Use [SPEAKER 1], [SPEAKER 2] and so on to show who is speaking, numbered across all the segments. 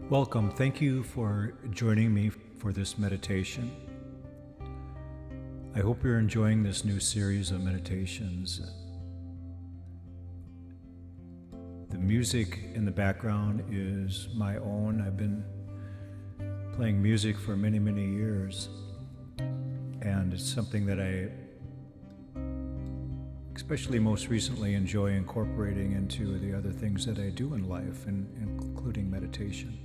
[SPEAKER 1] Welcome. Thank you for joining me for this meditation. I hope you're enjoying this new series of meditations. The music in the background is my own. I've been playing music for many years, and it's something that I especially most recently enjoy incorporating into the other things that I do in life, including meditation.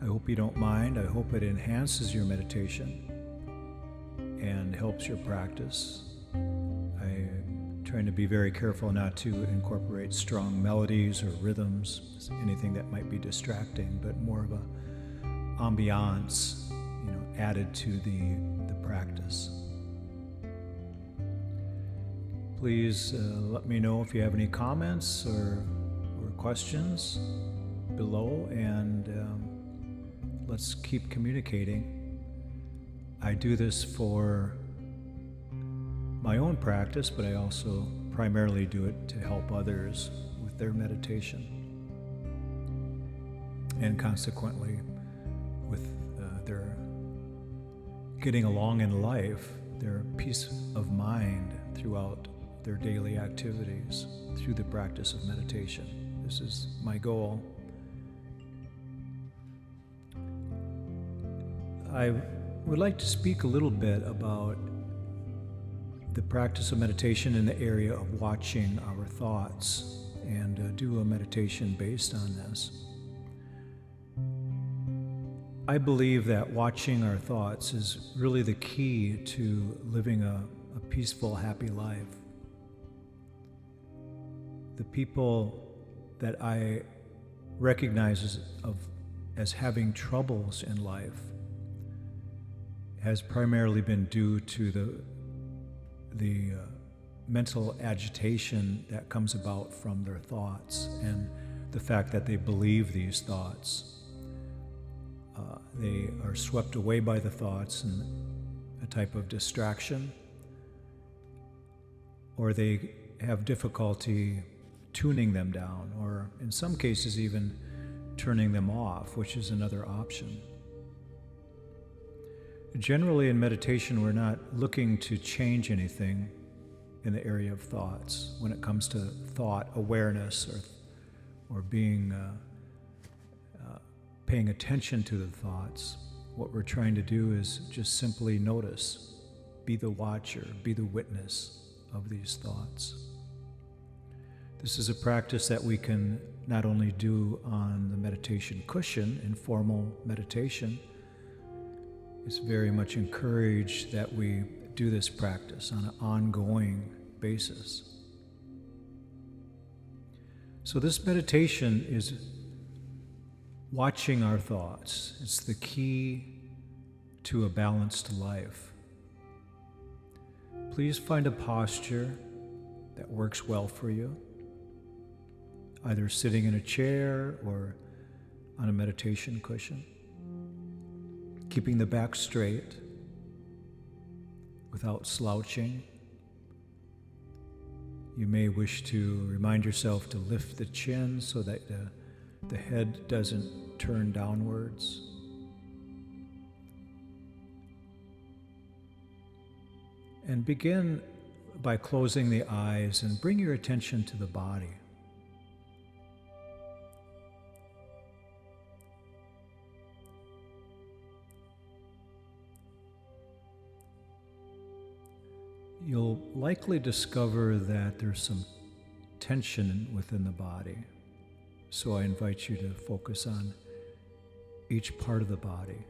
[SPEAKER 1] I hope you don't mind. I hope it enhances your meditation and helps your practice. I'm trying to be very careful not to incorporate strong melodies or rhythms, anything that might be distracting, but more of a ambiance, added to the practice. Please let me know if you have any comments or questions below, and let's keep communicating. I do this for my own practice, but I also primarily do it to help others with their meditation, and consequently with their getting along in life, their peace of mind throughout their daily activities through the practice of meditation. This is my goal. I would like to speak a little bit about the practice of meditation in the area of watching our thoughts, and do a meditation based on this. I believe that watching our thoughts is really the key to living a peaceful, happy life. The people that I recognize as having troubles in life has primarily been due to the mental agitation that comes about from their thoughts, and the fact that they believe these thoughts. They are swept away by the thoughts and a type of distraction, or they have difficulty tuning them down, or in some cases even turning them off, which is another option. Generally in meditation, we're not looking to change anything in the area of thoughts when it comes to thought awareness or being paying attention to the thoughts. What we're trying to do is just simply notice, be the watcher, be the witness of these thoughts. This is a practice that we can not only do on the meditation cushion in formal meditation. It's very much encouraged that we do this practice on an ongoing basis. So this meditation is watching our thoughts. It's the key to a balanced life. Please find a posture that works well for you, either sitting in a chair or on a meditation cushion. Keeping the back straight without slouching. You may wish to remind yourself to lift the chin so that the head doesn't turn downwards. And begin by closing the eyes and bring your attention to the body. You'll likely discover that there's some tension within the body. So I invite you to focus on each part of the body.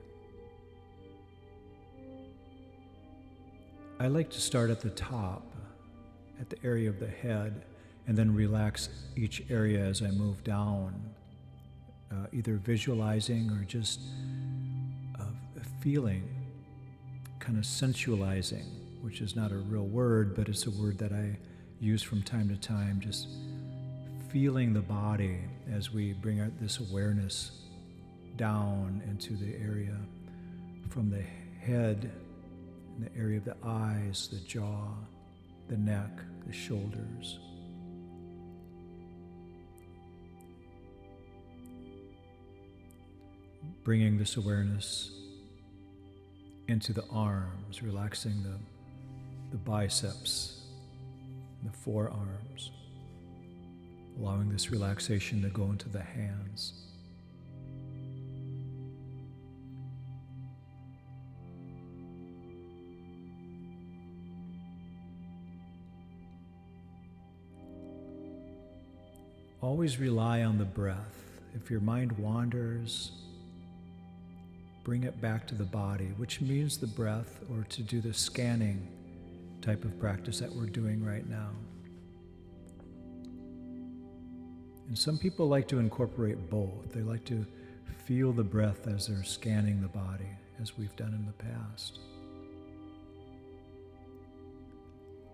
[SPEAKER 1] I like to start at the top, at the area of the head, and then relax each area as I move down, either visualizing or just feeling, kind of sensualizing, which is not a real word, but it's a word that I use from time to time, just feeling the body as we bring out this awareness down into the area from the head, in the area of the eyes, the jaw, the neck, the shoulders. bringing this awareness into the arms, relaxing the biceps, and the forearms, allowing this relaxation to go into the hands. Always rely on the breath. If your mind wanders, bring it back to the body, which means the breath, or to do the scanning type of practice that we're doing right now. And some people like to incorporate both. They like to feel the breath as they're scanning the body, as we've done in the past.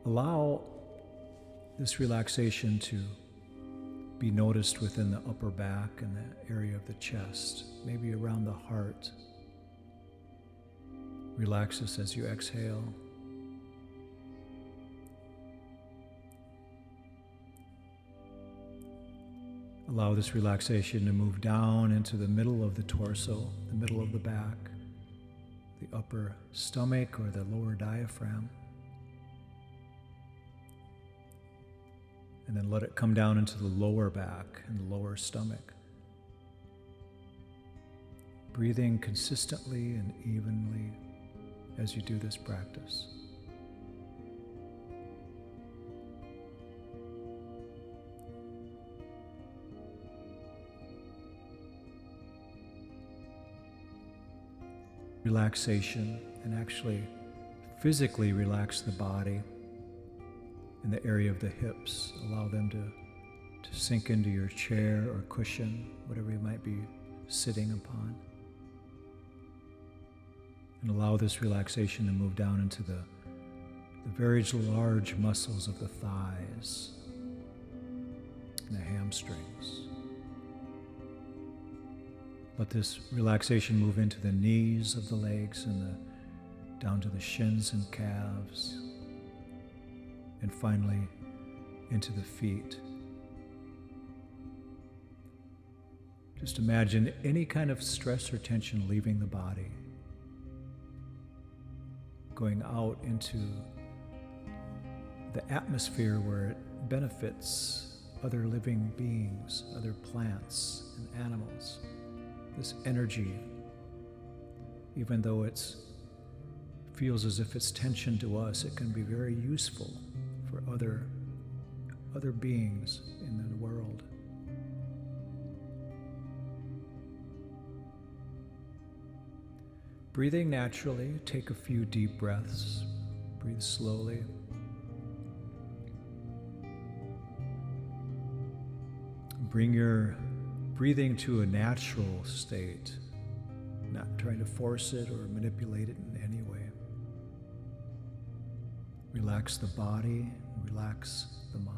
[SPEAKER 1] Allow this relaxation to be noticed within the upper back and the area of the chest, maybe around the heart. Relax this as you exhale. Allow this relaxation to move down into the middle of the torso, the middle of the back, the upper stomach or the lower diaphragm. And then let it come down into the lower back and the lower stomach. Breathing consistently and evenly as you do this practice. Relaxation, and actually physically relax the body in the area of the hips. Allow them to sink into your chair or cushion, whatever you might be sitting upon. And allow this relaxation to move down into the very large muscles of the thighs and the hamstrings. Let this relaxation move into the knees of the legs and down to the shins and calves, and finally into the feet. Just imagine any kind of stress or tension leaving the body, going out into the atmosphere where it benefits other living beings, other plants and animals. This energy, even though it feels as if it's tension to us, it can be very useful for other beings in the world. Breathing naturally, take a few deep breaths. Breathe slowly. Bring your breathing to a natural state, not trying to force it or manipulate it in any way. Relax the body, relax the mind.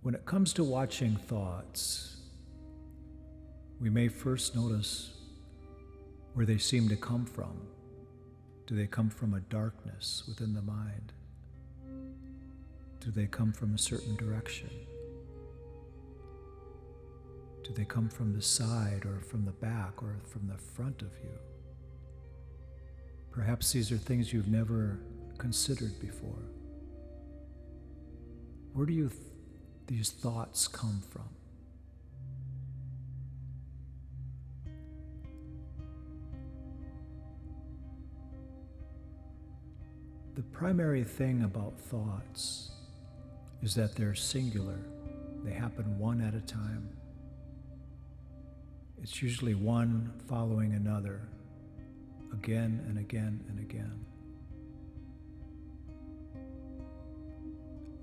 [SPEAKER 1] When it comes to watching thoughts, we may first notice where they seem to come from. Do they come from a darkness within the mind? Do they come from a certain direction? Do they come from the side or from the back or from the front of you? Perhaps these are things you've never considered before. Where do these thoughts come from? The primary thing about thoughts is that they're singular. They happen one at a time. It's usually one following another, again and again and again.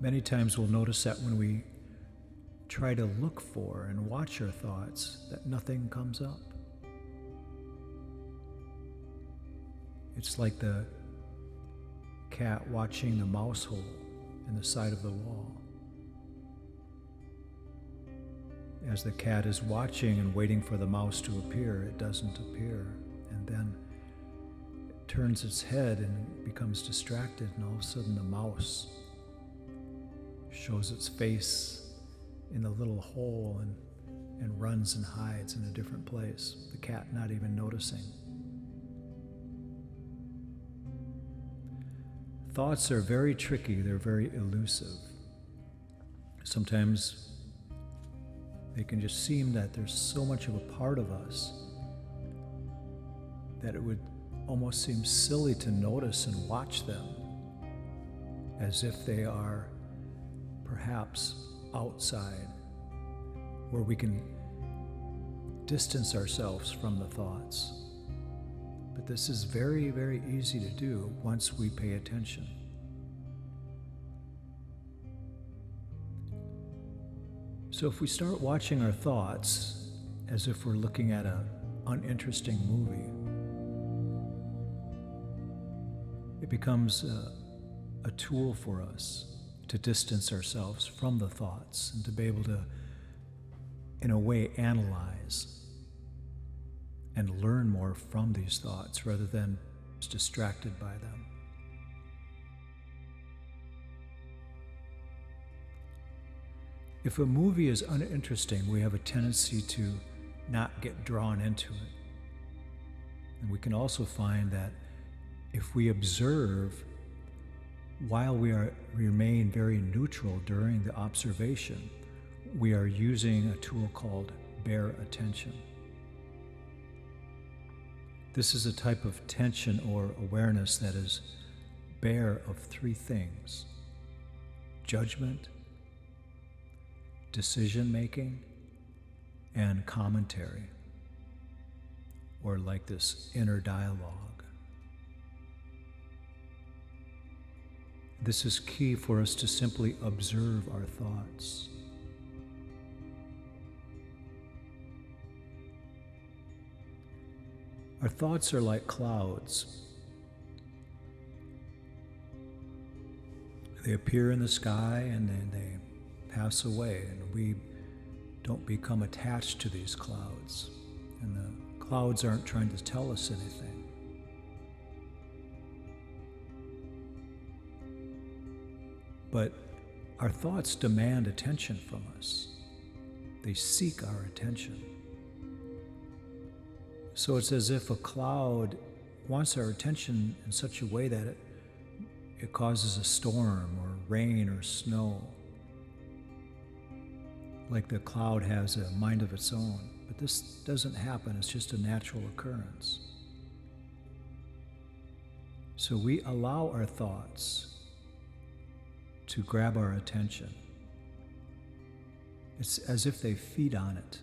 [SPEAKER 1] Many times we'll notice that when we try to look for and watch our thoughts, that nothing comes up. It's like the cat watching the mouse hole in the side of the wall. As the cat is watching and waiting for the mouse to appear, it doesn't appear. And then it turns its head and becomes distracted, and all of a sudden the mouse shows its face in the little hole and runs and hides in a different place, the cat not even noticing. Thoughts are very tricky, they're very elusive. Sometimes they can just seem that there's so much of a part of us that it would almost seem silly to notice and watch them, as if they are perhaps outside, where we can distance ourselves from the thoughts. But this is very, very easy to do once we pay attention. So if we start watching our thoughts as if we're looking at an uninteresting movie, it becomes a tool for us to distance ourselves from the thoughts and to be able to, in a way, analyze and learn more from these thoughts rather than just distracted by them. If a movie is uninteresting, we have a tendency to not get drawn into it. And we can also find that if we observe while we remain very neutral during the observation, we are using a tool called bare attention. This is a type of attention or awareness that is bare of three things: judgment, decision-making, and commentary, or like this inner dialogue. This is key for us to simply observe our thoughts. Our thoughts are like clouds. They appear in the sky and then they pass away, and we don't become attached to these clouds. And the clouds aren't trying to tell us anything. But our thoughts demand attention from us. They seek our attention. So it's as if a cloud wants our attention in such a way that it causes a storm or rain or snow. Like the cloud has a mind of its own. But this doesn't happen, it's just a natural occurrence. So we allow our thoughts to grab our attention. It's as if they feed on it.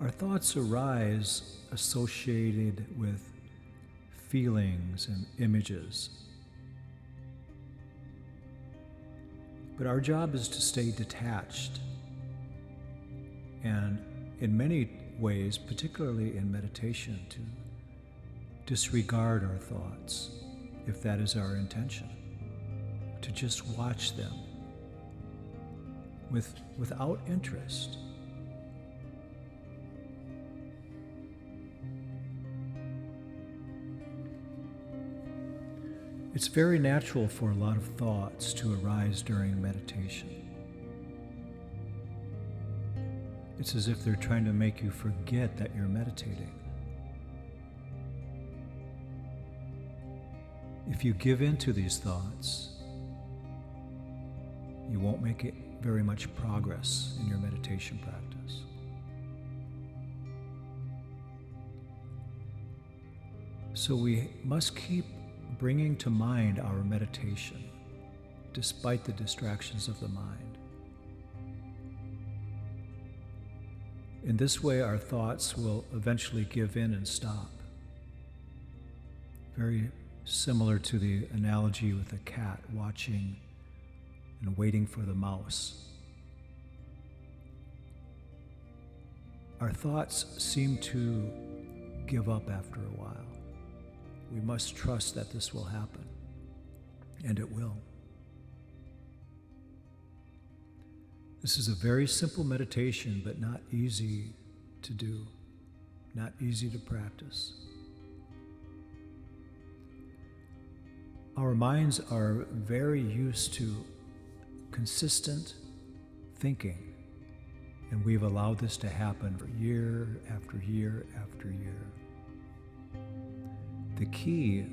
[SPEAKER 1] Our thoughts arise associated with feelings and images. But our job is to stay detached. And in many ways, particularly in meditation, to disregard our thoughts, if that is our intention, to just watch them without interest. It's very natural for a lot of thoughts to arise during meditation. It's as if they're trying to make you forget that you're meditating. If you give in to these thoughts, you won't make it very much progress in your meditation practice. So we must keep bringing to mind our meditation, despite the distractions of the mind. In this way, our thoughts will eventually give in and stop. Very similar to the analogy with a cat watching and waiting for the mouse. Our thoughts seem to give up after a while. We must trust that this will happen, and it will. This is a very simple meditation, but not easy to do, not easy to practice. Our minds are very used to consistent thinking, and we've allowed this to happen for year after year after year. The key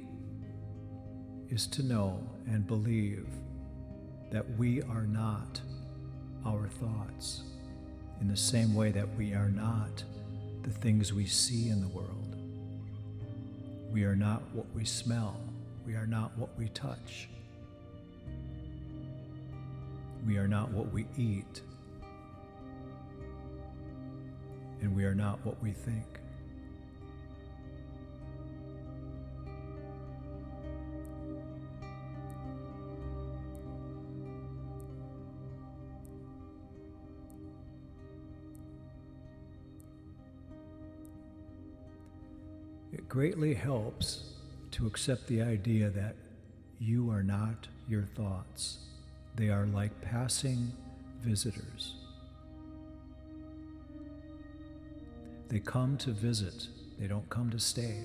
[SPEAKER 1] is to know and believe that we are not our thoughts, in the same way that we are not the things we see in the world. We are not what we smell. We are not what we touch. We are not what we eat. And we are not what we think. It greatly helps to accept the idea that you are not your thoughts. They are like passing visitors. They come to visit. They don't come to stay.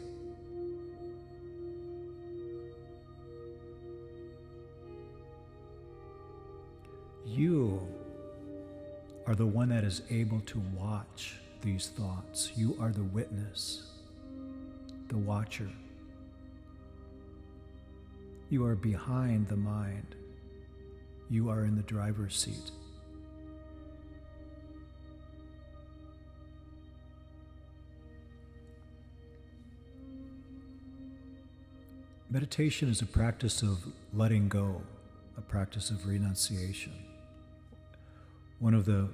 [SPEAKER 1] You are the one that is able to watch these thoughts. You are the witness, the watcher. You are behind the mind. You are in the driver's seat. Meditation is a practice of letting go, a practice of renunciation. One of the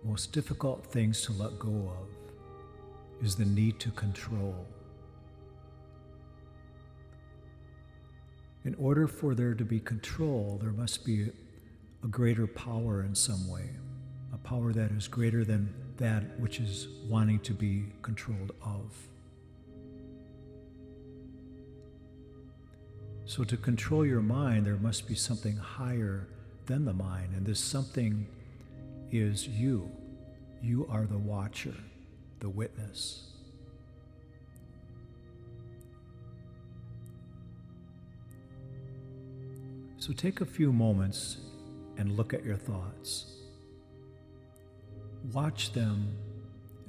[SPEAKER 1] most difficult things to let go of is the need to control. In order for there to be control, there must be a greater power in some way, a power that is greater than that which is wanting to be controlled of. So to control your mind, there must be something higher than the mind, and this something is you. You are the watcher, the witness. So take a few moments and look at your thoughts. Watch them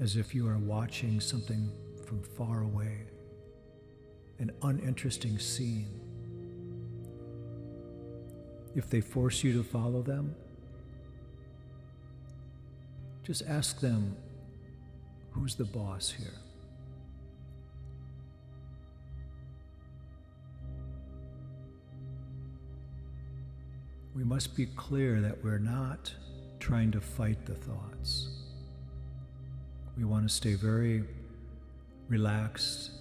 [SPEAKER 1] as if you are watching something from far away, an uninteresting scene. If they force you to follow them, just ask them, who's the boss here? We must be clear that we're not trying to fight the thoughts. We want to stay very relaxed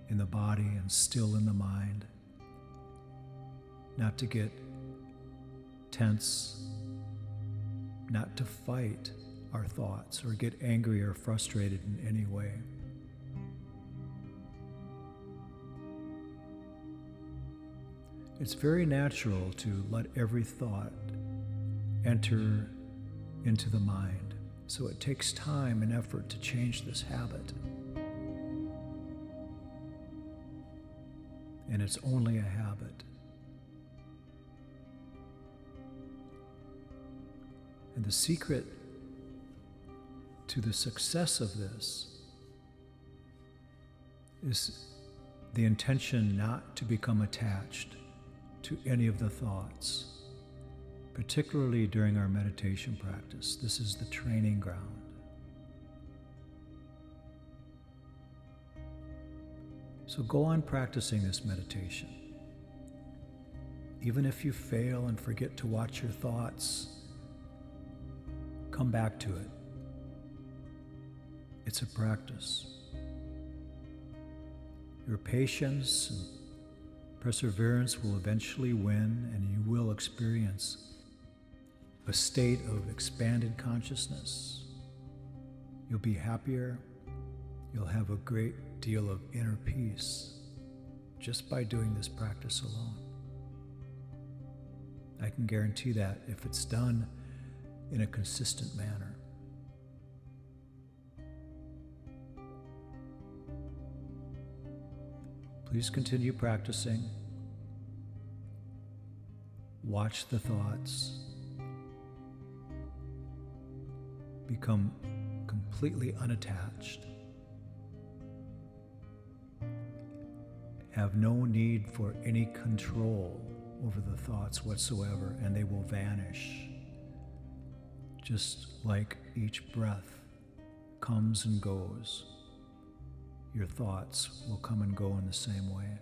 [SPEAKER 1] in the body and still in the mind, not to get tense, not to fight our thoughts or get angry or frustrated in any way. It's very natural to let every thought enter into the mind, so it takes time and effort to change this habit. And it's only a habit. And the secret to the success of this is the intention not to become attached to any of the thoughts, particularly during our meditation practice. This is the training ground. So go on practicing this meditation. Even if you fail and forget to watch your thoughts, come back to it. It's a practice. Your patience and perseverance will eventually win, and you will experience a state of expanded consciousness. You'll be happier. You'll have a great deal of inner peace. just by doing this practice alone. I can guarantee that if it's done in a consistent manner. Please continue practicing. Watch the thoughts. Become completely unattached. Have no need for any control over the thoughts whatsoever, and they will vanish. Just like each breath comes and goes, your thoughts will come and go in the same way.